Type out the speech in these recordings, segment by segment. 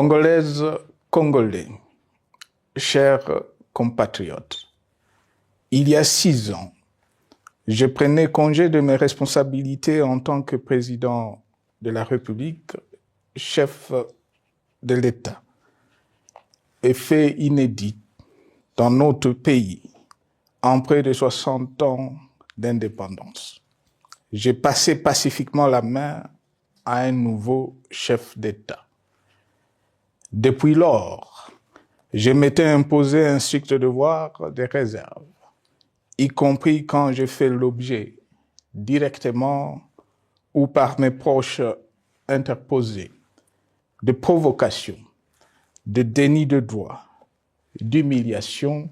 Congolaises, Congolais, chers compatriotes, il y a 6 ans, je prenais congé de mes responsabilités en tant que président de la République, chef de l'État. Et fait inédit dans notre pays, en près de 60 ans d'indépendance. J'ai passé pacifiquement la main à un nouveau chef d'État. Depuis lors, je m'étais imposé un strict devoir de réserve, y compris quand j'ai fait l'objet, directement ou par mes proches interposés, de provocations, de déni de droit, d'humiliation,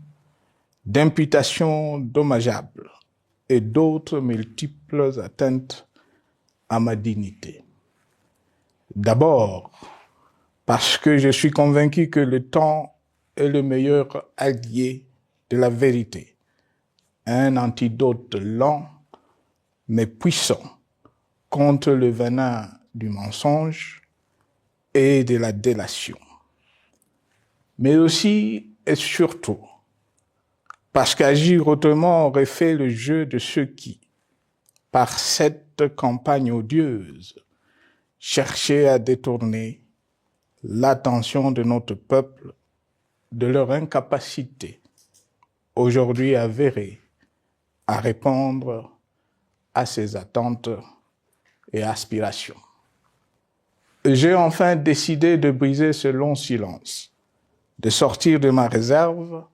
d'imputations dommageables et d'autres multiples atteintes à ma dignité. D'abord, parce que je suis convaincu que le temps est le meilleur allié de la vérité, un antidote lent mais puissant contre le venin du mensonge et de la délation. Mais aussi et surtout, parce qu'agir autrement aurait fait le jeu de ceux qui, par cette campagne odieuse, cherchaient à détourner l'attention de notre peuple de leur incapacité, aujourd'hui avérée, à répondre à ses attentes et aspirations. J'ai enfin décidé de briser ce long silence, de sortir de ma réserve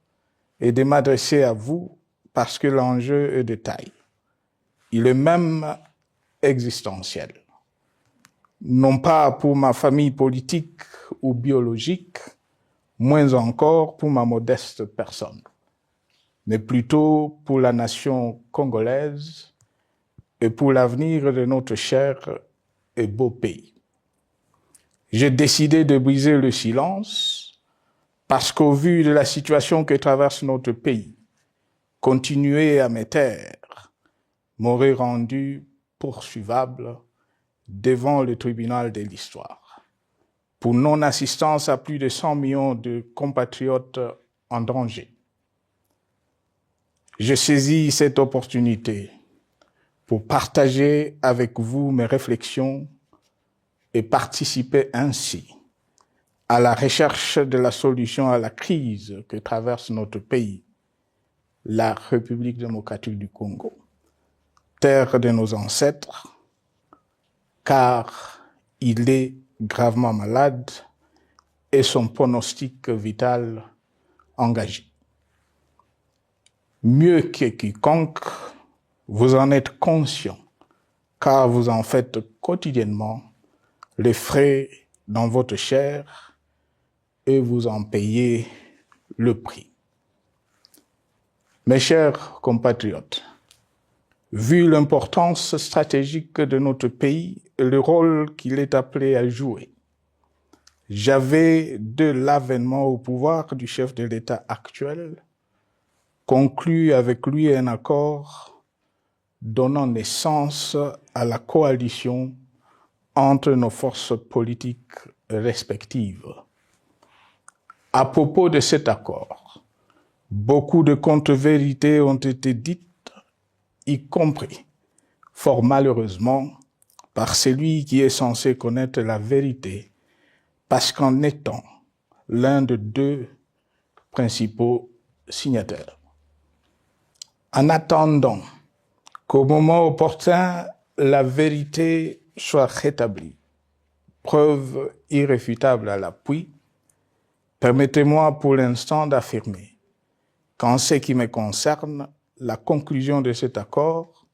et de m'adresser à vous parce que l'enjeu est de taille. Il est même existentiel. Non pas pour ma famille politique ou biologique, moins encore pour ma modeste personne, mais plutôt pour la nation congolaise et pour l'avenir de notre cher et beau pays. J'ai décidé de briser le silence parce qu'au vu de la situation que traverse notre pays, continuer à me taire m'aurait rendu poursuivable devant le tribunal de l'histoire pour non-assistance à plus de 100 millions de compatriotes en danger. Je saisis cette opportunité pour partager avec vous mes réflexions et participer ainsi à la recherche de la solution à la crise que traverse notre pays, la République démocratique du Congo, terre de nos ancêtres, car il est gravement malade et son pronostic vital engagé. Mieux que quiconque, vous en êtes conscient, car vous en faites quotidiennement les frais dans votre chair et vous en payez le prix. Mes chers compatriotes, vu l'importance stratégique de notre pays et le rôle qu'il est appelé à jouer, j'avais, de l'avènement au pouvoir du chef de l'État actuel, conclu avec lui un accord donnant naissance à la coalition entre nos forces politiques respectives. À propos de cet accord, beaucoup de contre-vérités ont été dites, y compris, fort malheureusement, par celui qui est censé connaître la vérité, parce qu'en étant l'un de 2 principaux signataires. En attendant qu'au moment opportun, la vérité soit rétablie, preuve irréfutable à l'appui, permettez-moi pour l'instant d'affirmer qu'en ce qui me concerne, la conclusion de cet accord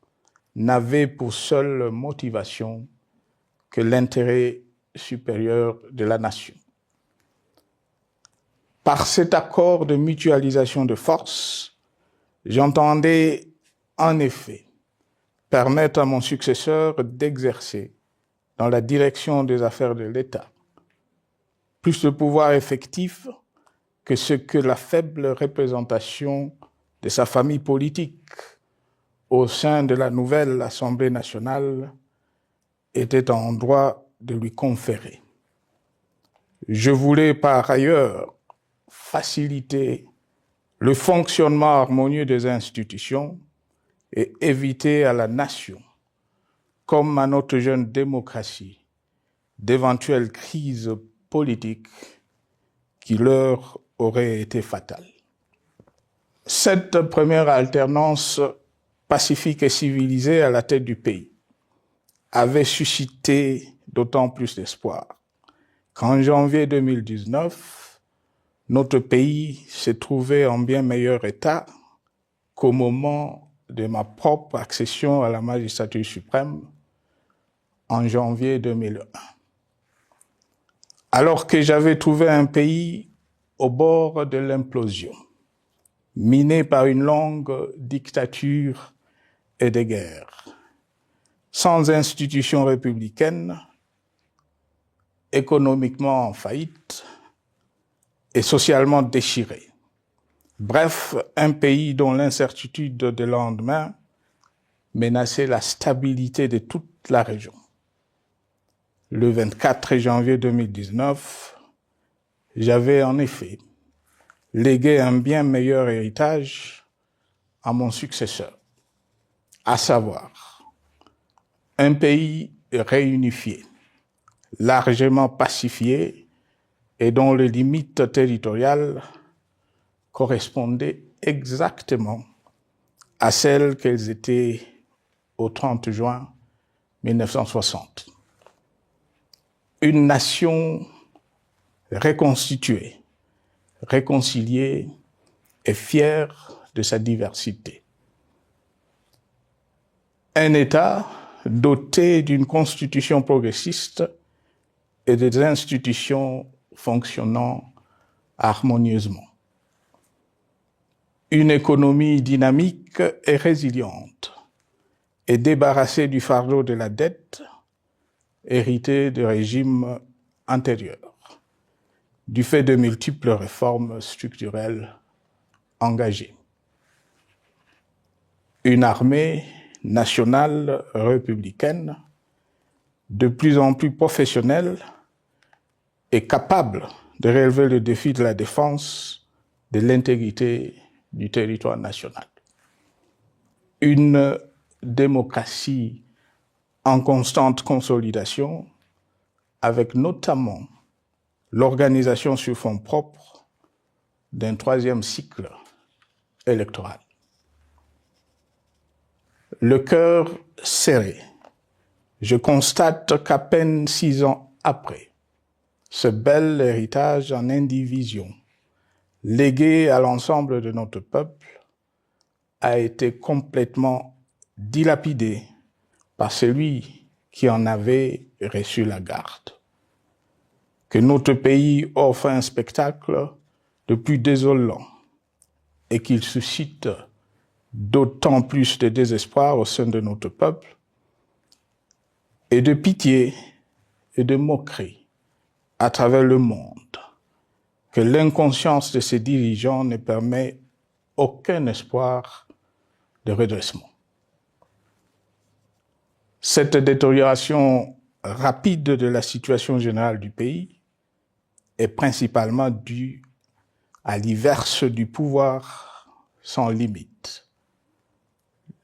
n'avait pour seule motivation que l'intérêt supérieur de la nation. Par cet accord de mutualisation de forces, j'entendais en effet permettre à mon successeur d'exercer dans la direction des affaires de l'État plus de pouvoir effectif que ce que la faible représentation de sa famille politique au sein de la nouvelle Assemblée nationale était en droit de lui conférer. Je voulais par ailleurs faciliter le fonctionnement harmonieux des institutions et éviter à la nation, comme à notre jeune démocratie, d'éventuelles crises politiques qui leur auraient été fatales. Cette première alternance pacifique et civilisée à la tête du pays avait suscité d'autant plus d'espoir qu'en janvier 2019, notre pays s'est trouvé en bien meilleur état qu'au moment de ma propre accession à la magistrature suprême en janvier 2001. Alors que j'avais trouvé un pays au bord de l'implosion, miné par une longue dictature et des guerres, sans institutions républicaines, économiquement en faillite et socialement déchiré. Bref, un pays dont l'incertitude de lendemain menaçait la stabilité de toute la région. Le 24 janvier 2019, j'avais en effet légué un bien meilleur héritage à mon successeur, à savoir un pays réunifié, largement pacifié et dont les limites territoriales correspondaient exactement à celles qu'elles étaient au 30 juin 1960. Une nation reconstituée, réconciliée et fière de sa diversité. Un État doté d'une constitution progressiste et des institutions fonctionnant harmonieusement. Une économie dynamique et résiliente et débarrassée du fardeau de la dette hérité de régimes antérieurs, du fait de multiples réformes structurelles engagées. Une armée nationale républicaine de plus en plus professionnelle et capable de relever le défi de la défense de l'intégrité du territoire national. Une démocratie en constante consolidation, avec notamment l'organisation sur fonds propres d'un troisième cycle électoral. Le cœur serré, je constate qu'à peine 6 ans après, ce bel héritage en indivision, légué à l'ensemble de notre peuple, a été complètement dilapidé par celui qui en avait reçu la garde. Que notre pays offre un spectacle de plus désolant et qu'il suscite d'autant plus de désespoir au sein de notre peuple et de pitié et de moquerie à travers le monde, que l'inconscience de ses dirigeants ne permet aucun espoir de redressement. Cette détérioration rapide de la situation générale du pays est principalement due à l'inverse du pouvoir sans limite.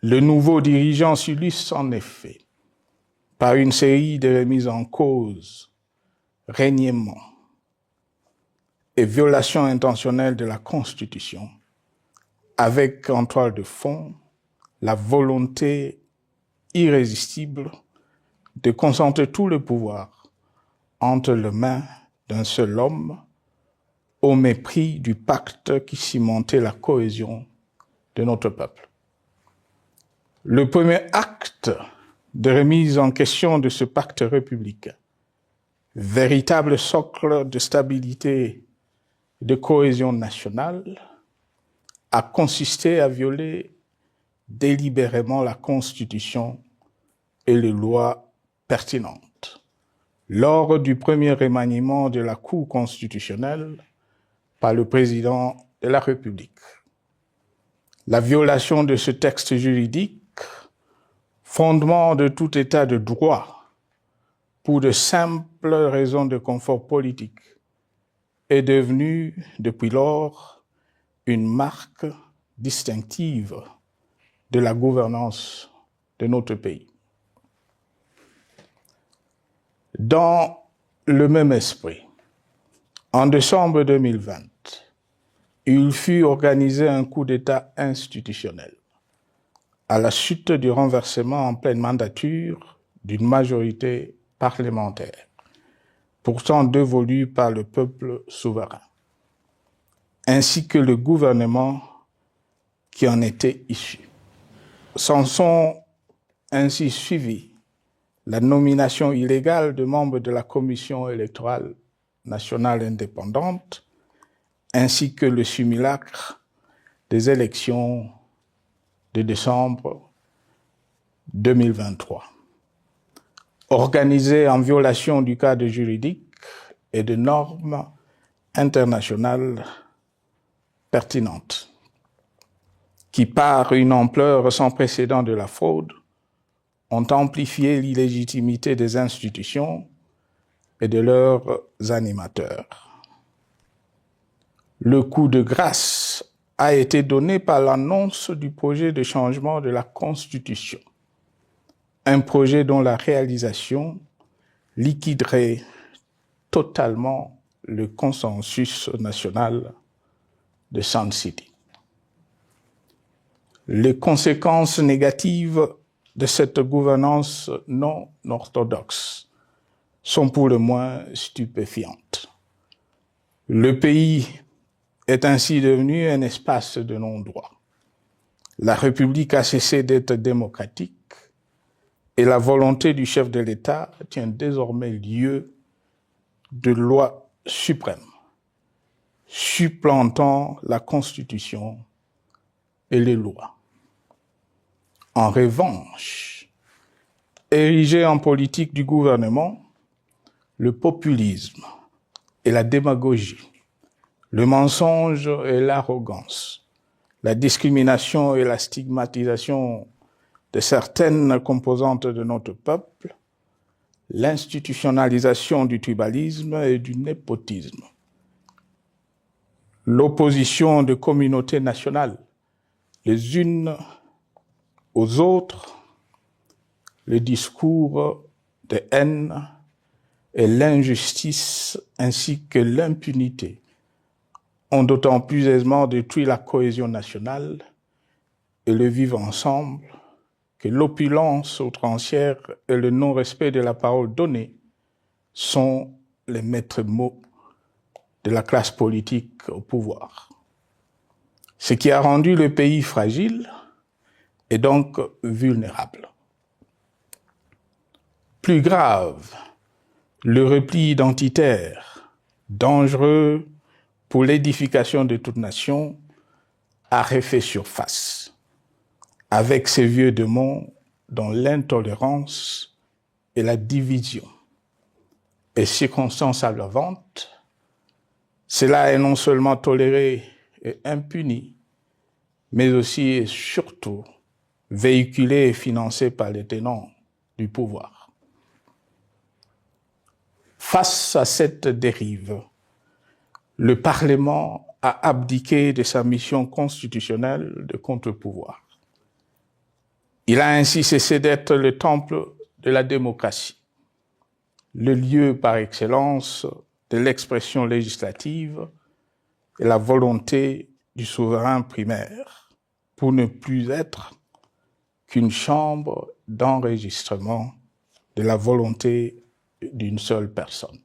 Le nouveau dirigeant s'illustre en effet par une série de remises en cause, reniements et violations intentionnelles de la Constitution, avec en toile de fond la volonté irrésistible de concentrer tout le pouvoir entre les mains d'un seul homme, au mépris du pacte qui cimentait la cohésion de notre peuple. Le premier acte de remise en question de ce pacte républicain, véritable socle de stabilité et de cohésion nationale, a consisté à violer délibérément la Constitution et les lois pertinentes lors du premier remaniement de la Cour constitutionnelle par le président de la République. La violation de ce texte juridique, fondement de tout état de droit, pour de simples raisons de confort politique est devenue, depuis lors, une marque distinctive de la gouvernance de notre pays. Dans le même esprit, en décembre 2020, il fut organisé un coup d'État institutionnel à la suite du renversement en pleine mandature d'une majorité parlementaire, pourtant dévolue par le peuple souverain, ainsi que le gouvernement qui en était issu. S'en sont ainsi suivis la nomination illégale de membres de la Commission électorale nationale indépendante, ainsi que le simulacre des élections de décembre 2023, organisées en violation du cadre juridique et de normes internationales pertinentes, qui, par une ampleur sans précédent de la fraude, ont amplifié l'illégitimité des institutions et de leurs animateurs. Le coup de grâce a été donné par l'annonce du projet de changement de la Constitution, un projet dont la réalisation liquiderait totalement le consensus national de Sun City. Les conséquences négatives de cette gouvernance non orthodoxe sont pour le moins stupéfiantes. Le pays est ainsi devenu un espace de non-droit. La République a cessé d'être démocratique et la volonté du chef de l'État tient désormais lieu de loi suprême, supplantant la Constitution et les lois. En revanche, érigé en politique du gouvernement, le populisme et la démagogie, le mensonge et l'arrogance, la discrimination et la stigmatisation de certaines composantes de notre peuple, l'institutionnalisation du tribalisme et du népotisme, l'opposition de communautés nationales les unes aux autres, le discours de haine et l'injustice ainsi que l'impunité ont d'autant plus aisément détruit la cohésion nationale et le vivre ensemble que l'opulence outrancière et le non-respect de la parole donnée sont les maîtres mots de la classe politique au pouvoir. Ce qui a rendu le pays fragile et donc vulnérable. Plus grave, le repli identitaire, dangereux pour l'édification de toute nation, a refait surface, avec ses vieux démons dont l'intolérance et la division est circonstance aggravante. Cela est non seulement toléré et impuni, mais aussi et surtout véhiculé et financé par les tenants du pouvoir. Face à cette dérive, le Parlement a abdiqué de sa mission constitutionnelle de contre-pouvoir. Il a ainsi cessé d'être le temple de la démocratie, le lieu par excellence de l'expression législative et la volonté du souverain primaire, pour ne plus être qu'une chambre d'enregistrement de la volonté d'une seule personne.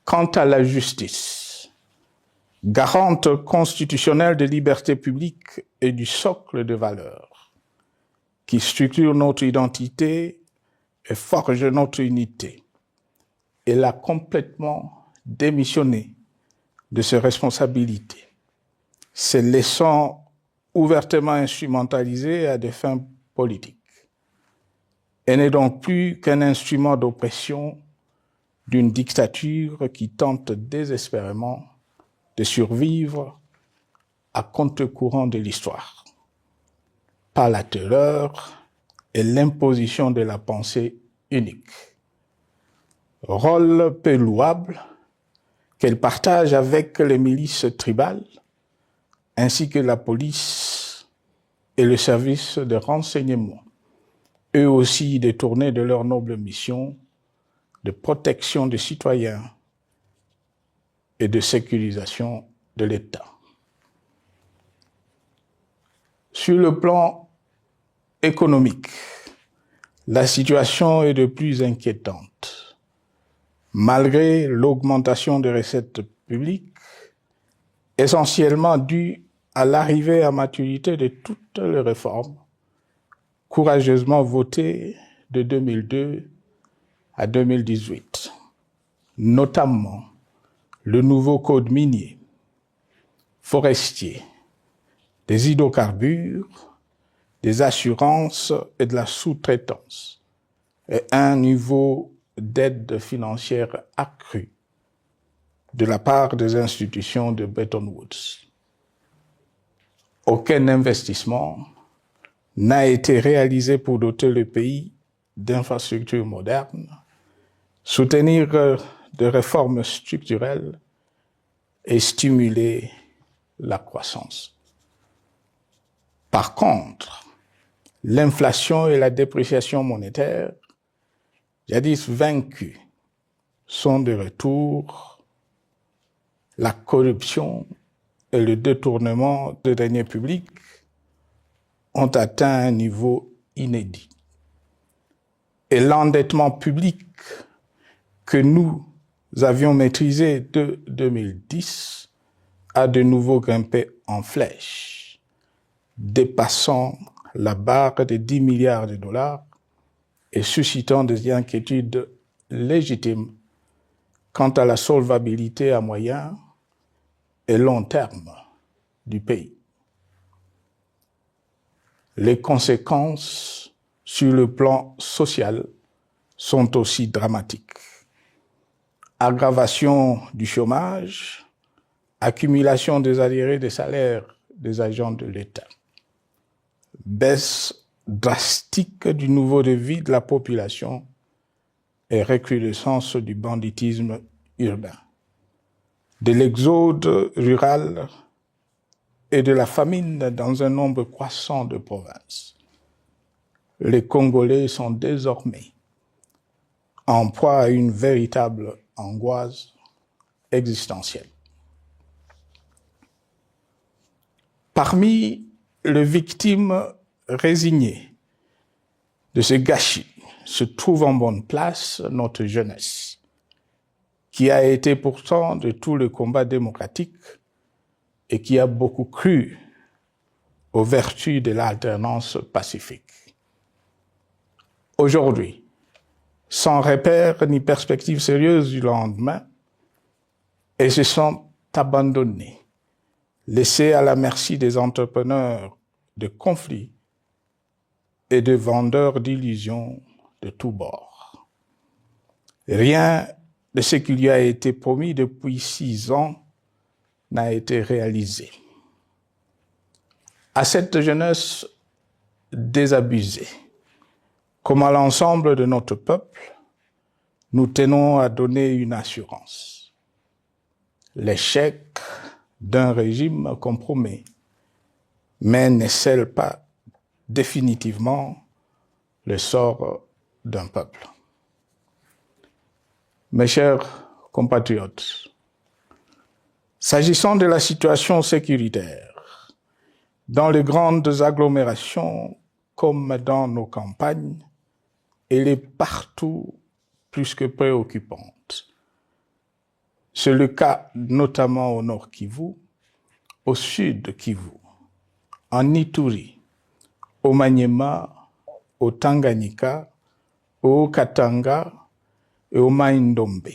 Quant à la justice, garante constitutionnelle des libertés publiques et du socle de valeurs, qui structure notre identité et forge notre unité, elle a complètement démissionné de ses responsabilités, se laissant ouvertement instrumentalisée à des fins politiques. Elle n'est donc plus qu'un instrument d'oppression d'une dictature qui tente désespérément de survivre à contre-courant de l'histoire, par la terreur et l'imposition de la pensée unique. Rôle peu louable, qu'elle partage avec les milices tribales, ainsi que la police et le service de renseignement, eux aussi détournés de leur noble mission de protection des citoyens et de sécurisation de l'État. Sur le plan économique, la situation est de plus inquiétante. Malgré l'augmentation des recettes publiques, essentiellement due à l'arrivée à maturité de toutes les réformes courageusement votées de 2002 à 2018, notamment le nouveau code minier, forestier, des hydrocarbures, des assurances et de la sous-traitance, et un niveau d'aide financière accru de la part des institutions de Bretton Woods. Aucun investissement n'a été réalisé pour doter le pays d'infrastructures modernes, soutenir des réformes structurelles et stimuler la croissance. Par contre, l'inflation et la dépréciation monétaire, jadis vaincues, sont de retour. La corruption et le détournement de deniers publics ont atteint un niveau inédit. Et l'endettement public que nous avions maîtrisé de 2010 a de nouveau grimpé en flèche, dépassant la barre de 10 milliards de dollars et suscitant des inquiétudes légitimes quant à la solvabilité à moyen et long terme du pays. Les conséquences sur le plan social sont aussi dramatiques. Aggravation du chômage, accumulation des arriérés des salaires des agents de l'État, baisse drastique du niveau de vie de la population et recrudescence du banditisme urbain, de l'exode rural et de la famine dans un nombre croissant de provinces. Les Congolais sont désormais en proie à une véritable angoisse existentielle. Parmi les victimes résignées de ce gâchis se trouve en bonne place notre jeunesse, qui a été pourtant de tout le combat démocratique et qui a beaucoup cru aux vertus de l'alternance pacifique. Aujourd'hui, sans repère ni perspective sérieuse du lendemain, ils se sont abandonnés, laissés à la merci des entrepreneurs de conflits et de vendeurs d'illusions de tous bords. Rien de ce qui lui a été promis depuis 6 ans n'a été réalisé. À cette jeunesse désabusée, comme à l'ensemble de notre peuple, nous tenons à donner une assurance. L'échec d'un régime compromet, mais ne scelle pas définitivement le sort d'un peuple. Mes chers compatriotes, s'agissant de la situation sécuritaire, dans les grandes agglomérations comme dans nos campagnes, elle est partout plus que préoccupante. C'est le cas notamment au nord Kivu, au sud Kivu, en Ituri, au Maniema, au Tanganyika, au Katanga et au Mai-Ndombe,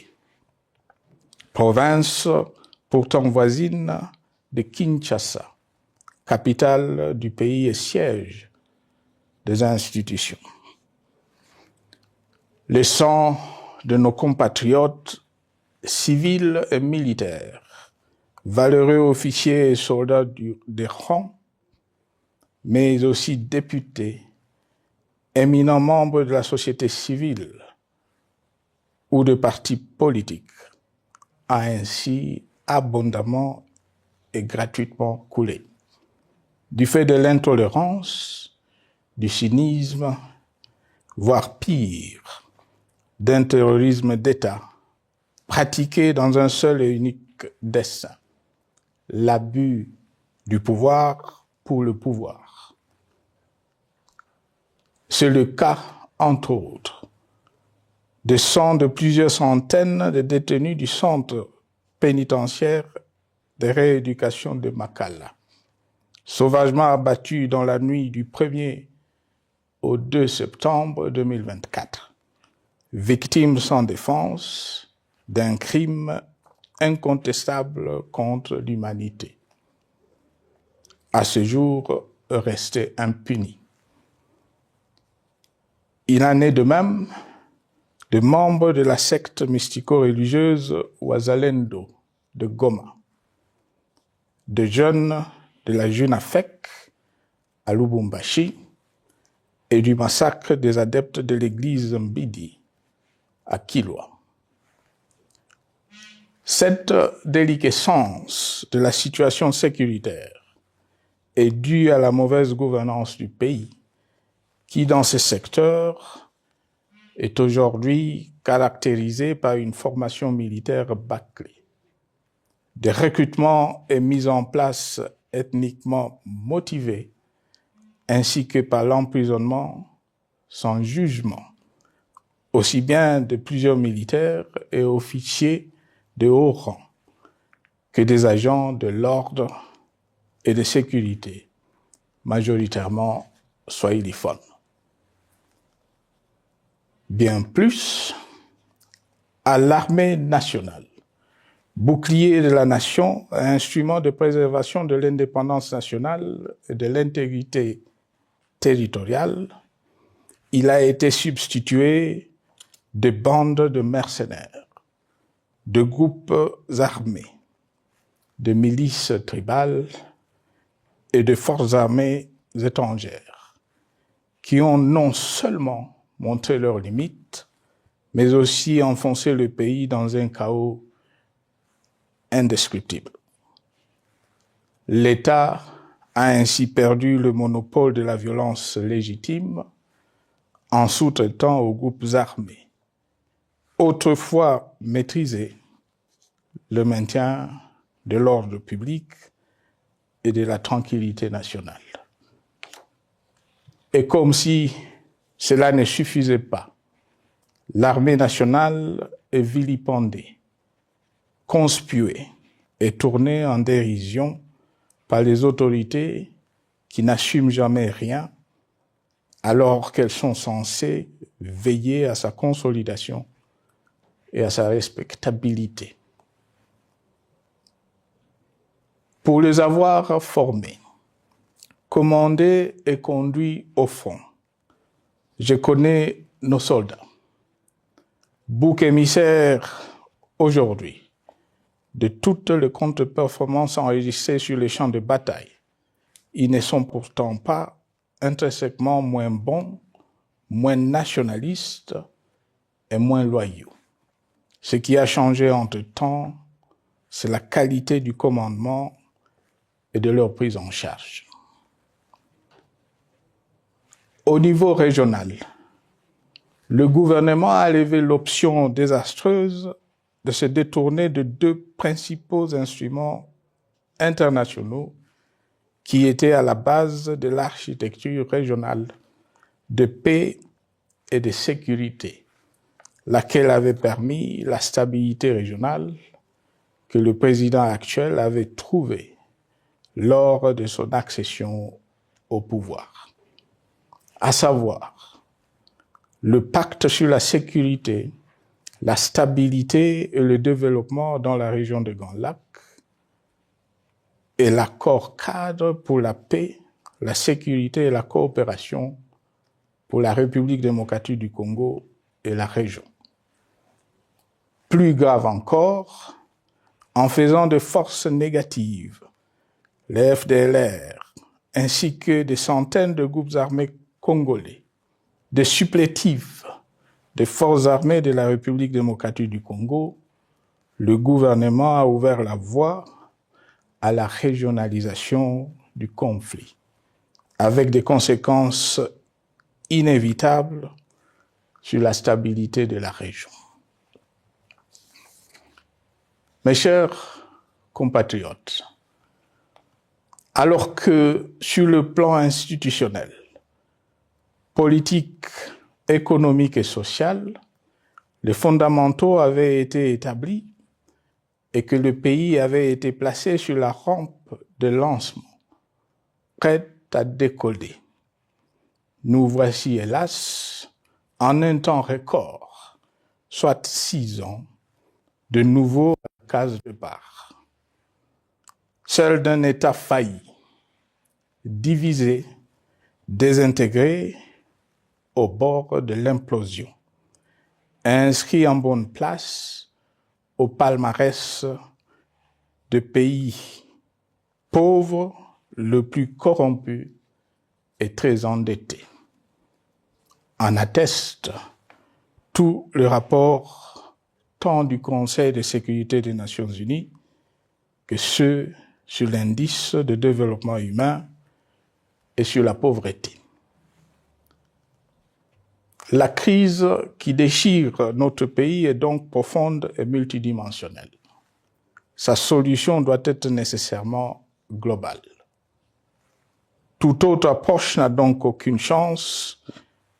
province pourtant voisine de Kinshasa, capitale du pays et siège des institutions. Le sang de nos compatriotes civils et militaires, valeureux officiers et soldats des rangs, mais aussi députés, éminents membres de la société civile ou de partis politiques, a ainsi abondamment et gratuitement coulé. Du fait de l'intolérance, du cynisme, voire pire, d'un terrorisme d'État pratiqué dans un seul et unique dessein, l'abus du pouvoir pour le pouvoir. C'est le cas, entre autres, de plusieurs centaines de détenus du centre pénitentiaire de rééducation de Makala, sauvagement abattus dans la nuit du 1er au 2 septembre 2024, victimes sans défense d'un crime incontestable contre l'humanité, à ce jour restés impunis. Il en est de même de membres de la secte mystico-religieuse Wazalendo de Goma, de jeunes de la Junafek à Lubumbashi et du massacre des adeptes de l'église Mbidi à Kilwa. Cette déliquescence de la situation sécuritaire est due à la mauvaise gouvernance du pays, qui dans ces secteurs est aujourd'hui caractérisée par une formation militaire bâclée, des recrutements et mises en place ethniquement motivés, ainsi que par l'emprisonnement sans jugement, aussi bien de plusieurs militaires et officiers de haut rang que des agents de l'ordre et de sécurité, majoritairement swahiliphones. Bien plus, à l'armée nationale, bouclier de la nation, instrument de préservation de l'indépendance nationale et de l'intégrité territoriale, il a été substitué de bandes de mercenaires, de groupes armés, de milices tribales et de forces armées étrangères, qui ont non seulement montré leurs limites, mais aussi enfoncé le pays dans un chaos indescriptible. L'État a ainsi perdu le monopole de la violence légitime en sous-traitant aux groupes armés, autrefois maîtrisés, le maintien de l'ordre public et de la tranquillité nationale. Et comme si cela ne suffisait pas, l'armée nationale est vilipendée, conspuée et tournée en dérision par les autorités qui n'assument jamais rien alors qu'elles sont censées veiller à sa consolidation et à sa respectabilité. Pour les avoir formés, commandés et conduits au front, je connais nos soldats, boucs émissaires aujourd'hui de toutes les contre-performances enregistrées sur les champs de bataille. Ils ne sont pourtant pas intrinsèquement moins bons, moins nationalistes et moins loyaux. Ce qui a changé entre-temps, c'est la qualité du commandement et de leur prise en charge. Au niveau régional, le gouvernement a levé l'option désastreuse de se détourner de deux principaux instruments internationaux qui étaient à la base de l'architecture régionale de paix et de sécurité, laquelle avait permis la stabilité régionale que le président actuel avait trouvée lors de son accession au pouvoir, à savoir le pacte sur la sécurité, la stabilité et le développement dans la région de Grand Lac et l'accord cadre pour la paix, la sécurité et la coopération pour la République démocratique du Congo et la région. Plus grave encore, en faisant de forces négatives, les FDLR, ainsi que des centaines de groupes armés congolais, des supplétifs des forces armées de la République démocratique du Congo, le gouvernement a ouvert la voie à la régionalisation du conflit, avec des conséquences inévitables sur la stabilité de la région. Mes chers compatriotes, alors que sur le plan institutionnel, politique, économique et social, les fondamentaux avaient été établis et que le pays avait été placé sur la rampe de lancement, prêt à décoller. Nous voici, hélas, en un temps record, soit 6 ans, de nouveau à la case départ. Seul d'un État failli, divisé, désintégré, au bord de l'implosion, inscrit en bonne place au palmarès de pays pauvres, le plus corrompu et très endetté. En atteste tout le rapport tant du Conseil de sécurité des Nations Unies que ceux sur l'indice de développement humain et sur la pauvreté. La crise qui déchire notre pays est donc profonde et multidimensionnelle. Sa solution doit être nécessairement globale. Toute autre approche n'a donc aucune chance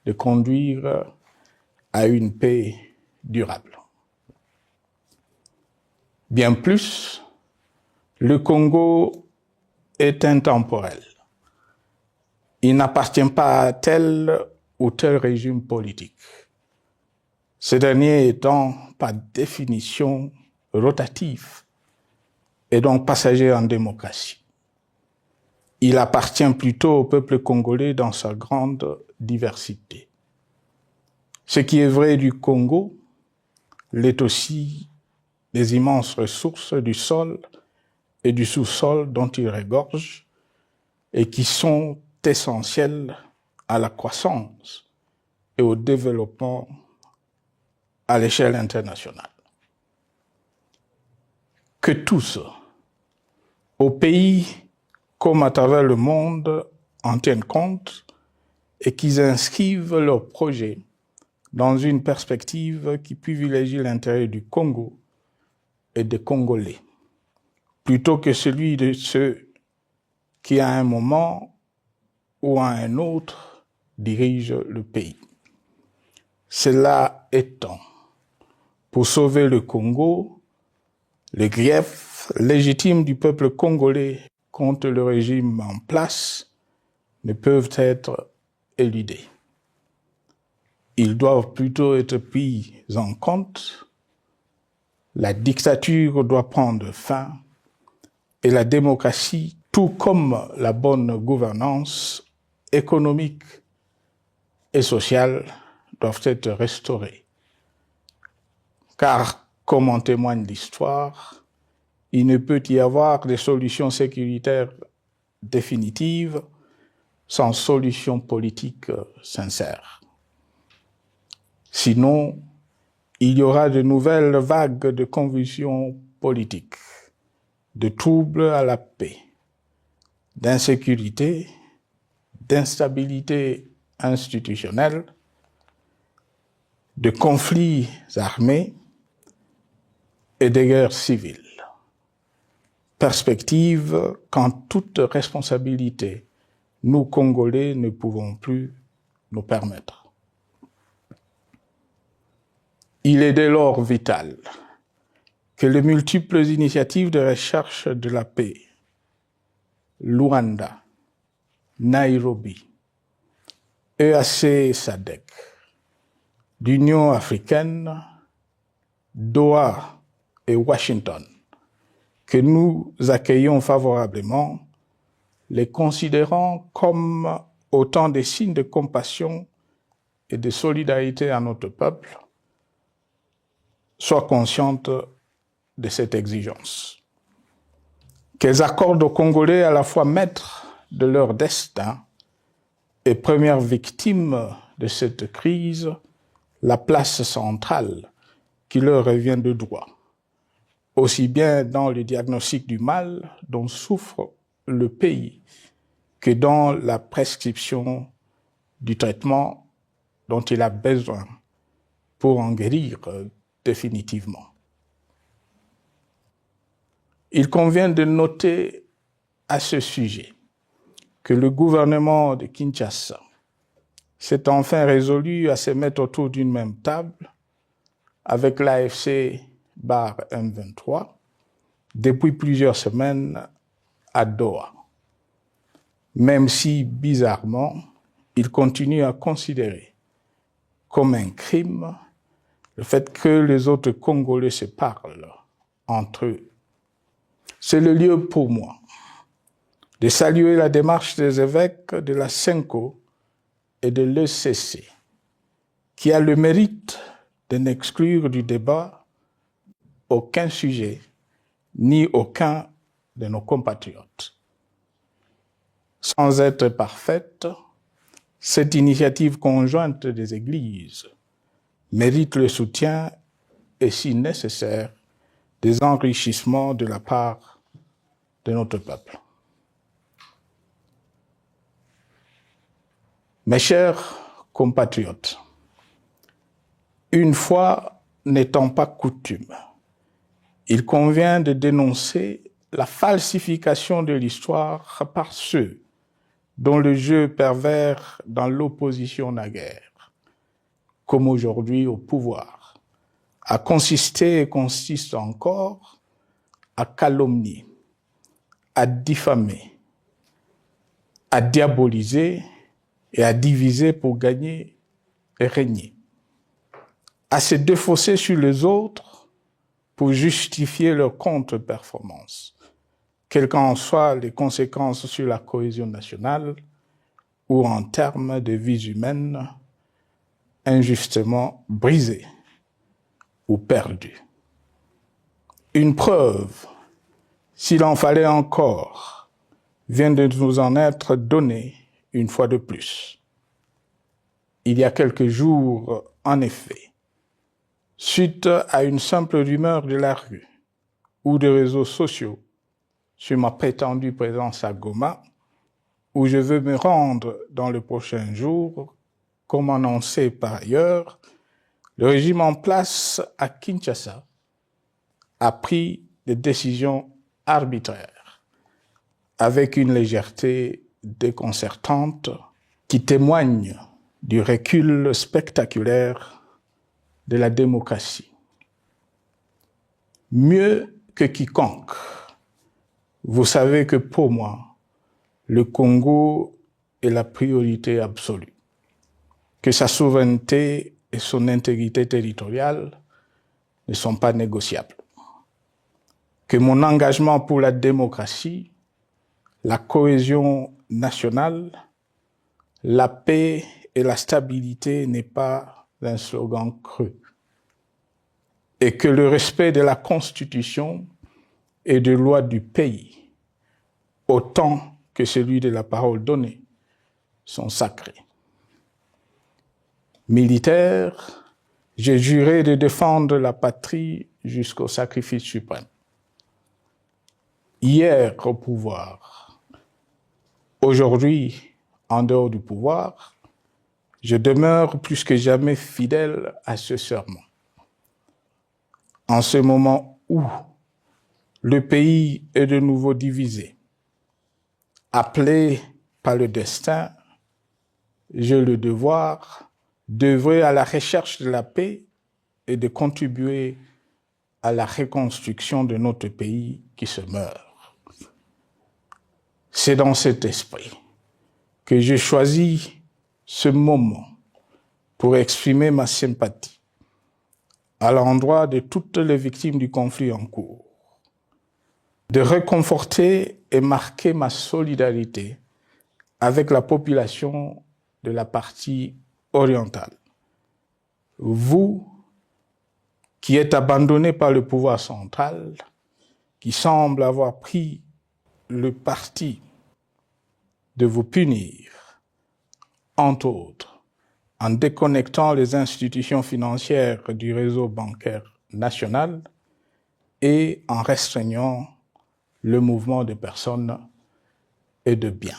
de conduire à une paix durable. Bien plus, le Congo est intemporel. Il n'appartient pas à tel ou tel régime politique, ce dernier étant par définition rotatif et donc passager en démocratie. Il appartient plutôt au peuple congolais dans sa grande diversité. Ce qui est vrai du Congo l'est aussi des immenses ressources du sol et du sous-sol dont il regorge et qui sont essentielles à la croissance et au développement à l'échelle internationale. Que tous, au pays comme à travers le monde, en tiennent compte et qu'ils inscrivent leurs projets dans une perspective qui privilégie l'intérêt du Congo et des Congolais, plutôt que celui de ceux qui, à un moment ou à un autre, dirigent le pays. Cela étant, pour sauver le Congo, les griefs légitimes du peuple congolais contre le régime en place ne peuvent être éludés. Ils doivent plutôt être pris en compte. La dictature doit prendre fin et la démocratie, tout comme la bonne gouvernance économique et sociale, doivent être restaurées. Car, comme en témoigne l'histoire, il ne peut y avoir de solutions sécuritaires définitives sans solution politique sincère. Sinon, il y aura de nouvelles vagues de convulsions politiques, de troubles à la paix, d'insécurité, d'instabilité institutionnelle, de conflits armés et de guerres civiles. Perspective qu'en toute responsabilité, nous, Congolais, ne pouvons plus nous permettre. Il est dès lors vital que les multiples initiatives de recherche de la paix, Luanda, Nairobi, EAC SADC, l'Union africaine, Doha et Washington, que nous accueillons favorablement, les considérant comme autant de signes de compassion et de solidarité à notre peuple, soient conscientes de cette exigence. Qu'elles accordent aux Congolais à la fois maîtres de leur destin et premières victimes de cette crise la place centrale qui leur revient de droit, aussi bien dans le diagnostic du mal dont souffre le pays que dans la prescription du traitement dont il a besoin pour en guérir définitivement. Il convient de noter à ce sujet que le gouvernement de Kinshasa s'est enfin résolu à se mettre autour d'une même table avec l'AFC M23 depuis plusieurs semaines à Doha, même si, bizarrement, il continue à considérer comme un crime le fait que les autres Congolais se parlent entre eux. C'est le lieu pour moi de saluer la démarche des évêques de la CENCO et de l'ECC, qui a le mérite de n'exclure du débat aucun sujet, ni aucun de nos compatriotes. Sans être parfaite, cette initiative conjointe des Églises mérite le soutien et, si nécessaire, des enrichissements de la part de notre peuple. Mes chers compatriotes, une fois n'étant pas coutume, il convient de dénoncer la falsification de l'histoire par ceux dont le jeu pervers dans l'opposition naguère, comme aujourd'hui au pouvoir, a consisté et consiste encore à calomnier, à diffamer, à diaboliser et à diviser pour gagner et régner, à se défausser sur les autres pour justifier leur contre-performance, quelles qu'en soient les conséquences sur la cohésion nationale ou en termes de vies humaines injustement brisées ou perdues. Une preuve, s'il en fallait encore, vient de nous en être donnée une fois de plus. Il y a quelques jours, en effet, suite à une simple rumeur de la rue ou des réseaux sociaux sur ma prétendue présence à Goma, où je veux me rendre dans le prochain jour, comme annoncé par ailleurs, le régime en place à Kinshasa a pris des décisions arbitraires, avec une légèreté déconcertante qui témoigne du recul spectaculaire de la démocratie. Mieux que quiconque, vous savez que pour moi, le Congo est la priorité absolue, que sa souveraineté et son intégrité territoriale ne sont pas négociables, que mon engagement pour la démocratie, la cohésion nationale, la paix et la stabilité n'est pas un slogan creux, et que le respect de la Constitution et des lois du pays, autant que celui de la parole donnée, sont sacrés. Militaire, j'ai juré de défendre la patrie jusqu'au sacrifice suprême. Hier au pouvoir, aujourd'hui en dehors du pouvoir, je demeure plus que jamais fidèle à ce serment. En ce moment où le pays est de nouveau divisé, appelé par le destin, j'ai le devoir d'œuvrer à la recherche de la paix et de contribuer à la reconstruction de notre pays qui se meurt. C'est dans cet esprit que j'ai choisi ce moment pour exprimer ma sympathie à l'endroit de toutes les victimes du conflit en cours, de réconforter et marquer ma solidarité avec la population de la partie orientale. Vous, qui êtes abandonnés par le pouvoir central, qui semble avoir pris le parti de vous punir, entre autres, en déconnectant les institutions financières du réseau bancaire national, et en restreignant le mouvement de personnes et de biens.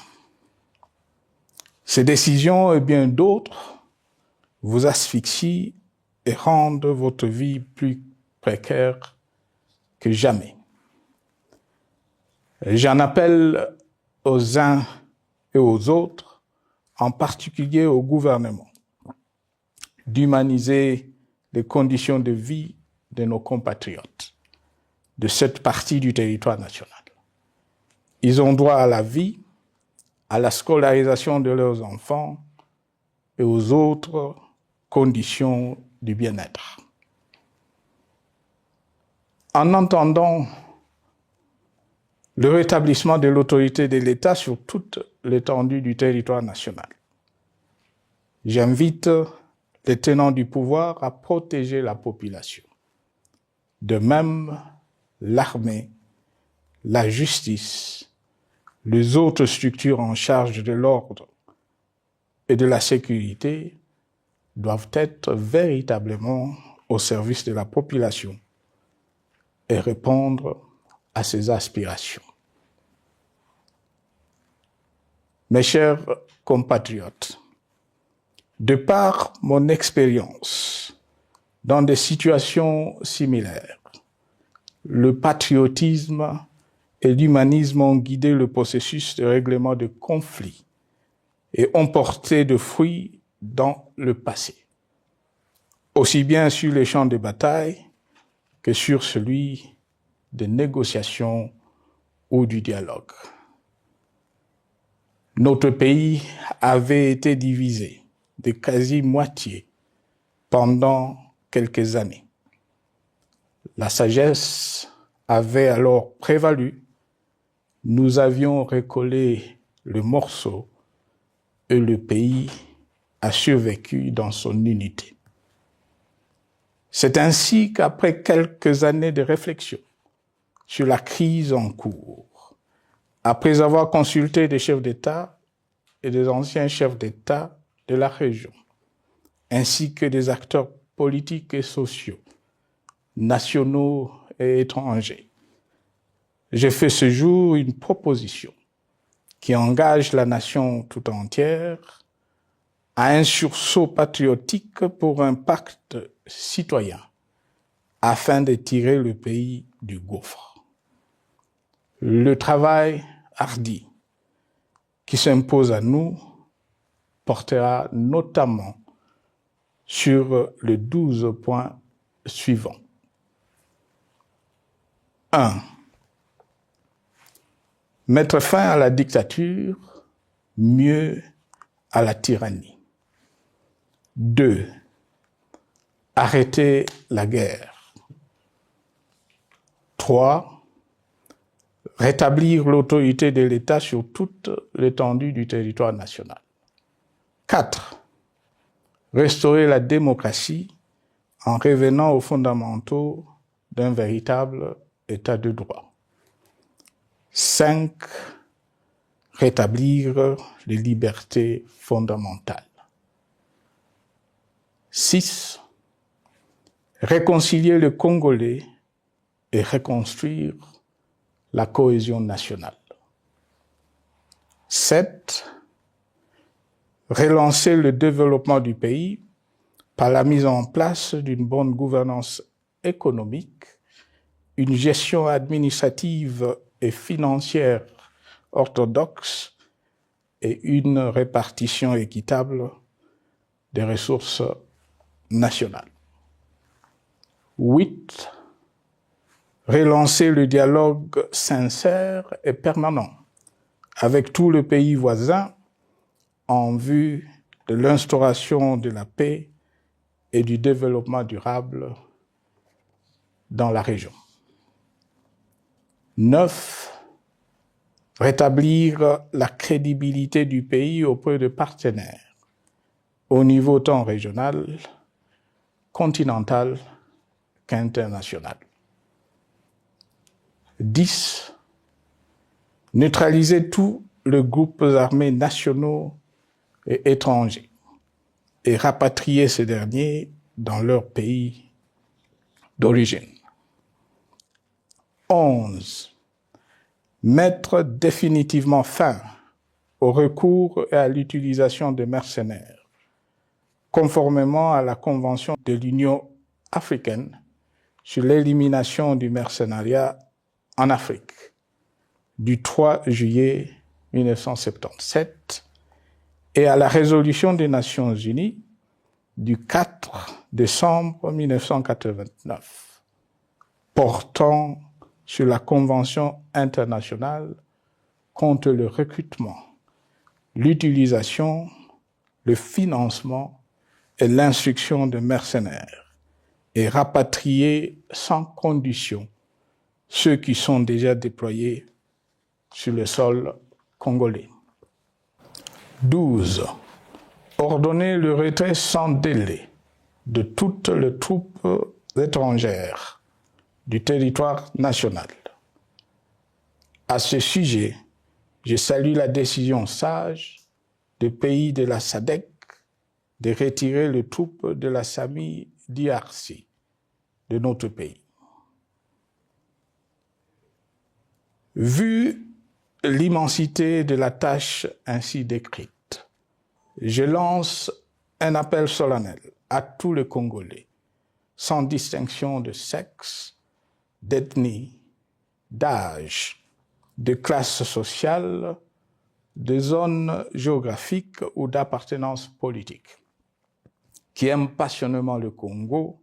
Ces décisions et bien d'autres vous asphyxient et rendent votre vie plus précaire que jamais. J'en appelle aux uns et aux autres, en particulier au gouvernement, d'humaniser les conditions de vie de nos compatriotes de cette partie du territoire national. Ils ont droit à la vie, à la scolarisation de leurs enfants et aux autres conditions du bien-être. En entendant le rétablissement de l'autorité de l'État sur toute l'étendue du territoire national, j'invite les tenants du pouvoir à protéger la population. De même, l'armée, la justice, les autres structures en charge de l'ordre et de la sécurité doivent être véritablement au service de la population et répondre à ses aspirations. Mes chers compatriotes, de par mon expérience dans des situations similaires, le patriotisme et l'humanisme ont guidé le processus de règlement de conflits et ont porté de fruits dans le passé, aussi bien sur les champs de bataille que sur celui des négociations ou du dialogue. Notre pays avait été divisé de quasi-moitié pendant quelques années. La sagesse avait alors prévalu. Nous avions recollé le morceau et le pays a survécu dans son unité. C'est ainsi qu'après quelques années de réflexion sur la crise en cours, après avoir consulté des chefs d'État et des anciens chefs d'État de la région, ainsi que des acteurs politiques et sociaux, nationaux et étrangers, j'ai fait ce jour une proposition qui engage la nation tout entière à un sursaut patriotique pour un pacte citoyen afin de tirer le pays du gouffre. Le travail hardi qui s'impose à nous portera notamment sur les 12 points suivants. 1. Mettre fin à la dictature, mieux à la tyrannie. 2. Arrêter la guerre. 3. Rétablir l'autorité de l'État sur toute l'étendue du territoire national. 4. Restaurer la démocratie en revenant aux fondamentaux d'un véritable État de droit. 5. Rétablir les libertés fondamentales. 6. Réconcilier le Congolais et reconstruire la cohésion nationale. 7. Relancer le développement du pays par la mise en place d'une bonne gouvernance économique, une gestion administrative et financière orthodoxe et une répartition équitable des ressources nationales. 8. Relancer le dialogue sincère et permanent avec tout le pays voisin en vue de l'instauration de la paix et du développement durable dans la région. 9. Rétablir la crédibilité du pays auprès de partenaires au niveau tant régional, continental qu'international. 10. Neutraliser tous les groupes armés nationaux et étrangers et rapatrier ces derniers dans leur pays d'origine. 11. Mettre définitivement fin au recours et à l'utilisation de mercenaires, conformément à la Convention de l'Union africaine sur l'élimination du mercenariat en Afrique du 3 juillet 1977 et à la résolution des Nations Unies du 4 décembre 1989 portant sur la Convention internationale contre le recrutement, l'utilisation, le financement et l'instruction de mercenaires et rapatrier sans condition ceux qui sont déjà déployés sur le sol congolais. 12. Ordonner le retrait sans délai de toutes les troupes étrangères du territoire national. À ce sujet, je salue la décision sage des pays de la SADC de retirer les troupes de la SAMI DRC de notre pays. Vu l'immensité de la tâche ainsi décrite, je lance un appel solennel à tous les Congolais, sans distinction de sexe, d'ethnie, d'âge, de classe sociale, de zone géographique ou d'appartenance politique, qui aiment passionnément le Congo,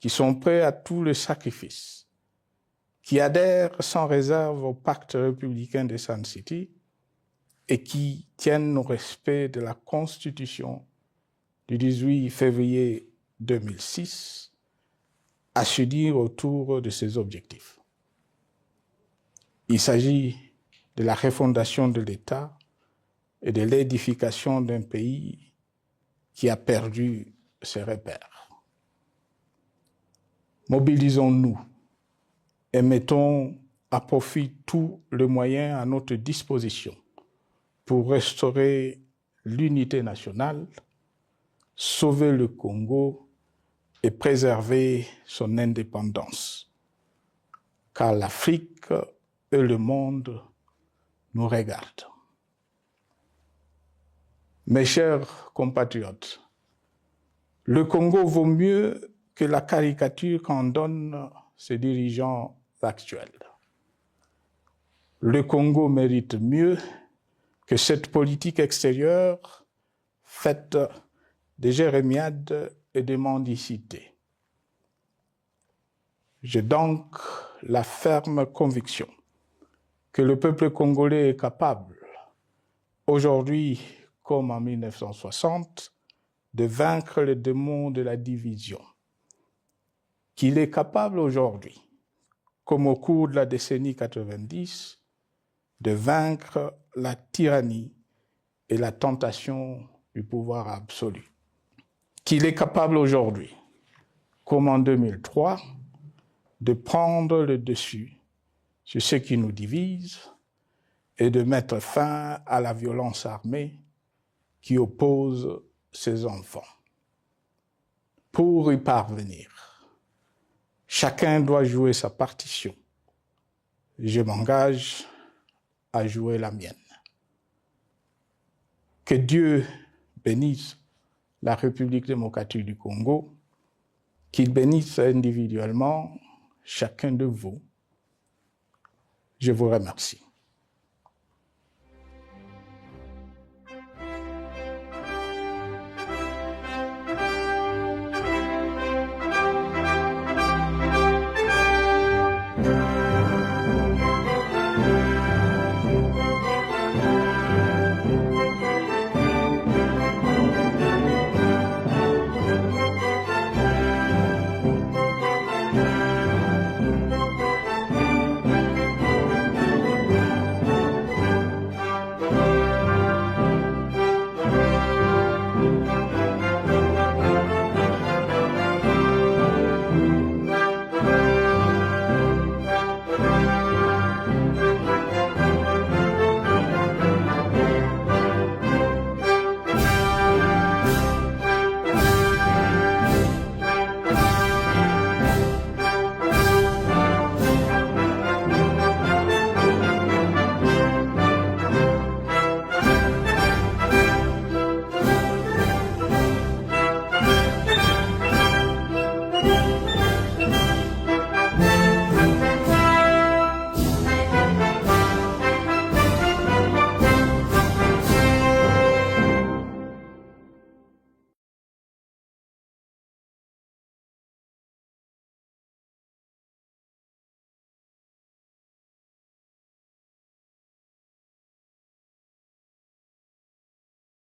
qui sont prêts à tous les sacrifices, qui adhèrent sans réserve au pacte républicain de Sun City et qui tiennent au respect de la Constitution du 18 février 2006 à se dire autour de ces objectifs. Il s'agit de la refondation de l'État et de l'édification d'un pays qui a perdu ses repères. Mobilisons-nous et mettons à profit tous les moyens à notre disposition pour restaurer l'unité nationale, sauver le Congo et préserver son indépendance. Car l'Afrique et le monde nous regardent. Mes chers compatriotes, le Congo vaut mieux que la caricature qu'en donnent ses dirigeants actuels. Le Congo mérite mieux que cette politique extérieure faite de jérémiades et de mendicité. J'ai donc la ferme conviction que le peuple congolais est capable, aujourd'hui comme en 1960, de vaincre le démon de la division, qu'il est capable aujourd'hui, comme au cours de la décennie 90, de vaincre la tyrannie et la tentation du pouvoir absolu. Qu'il est capable aujourd'hui, comme en 2003, de prendre le dessus sur ce qui nous divise et de mettre fin à la violence armée qui oppose ses enfants. Pour y parvenir, chacun doit jouer sa partition. Je m'engage à jouer la mienne. Que Dieu bénisse la République démocratique du Congo, qu'il bénisse individuellement chacun de vous. Je vous remercie.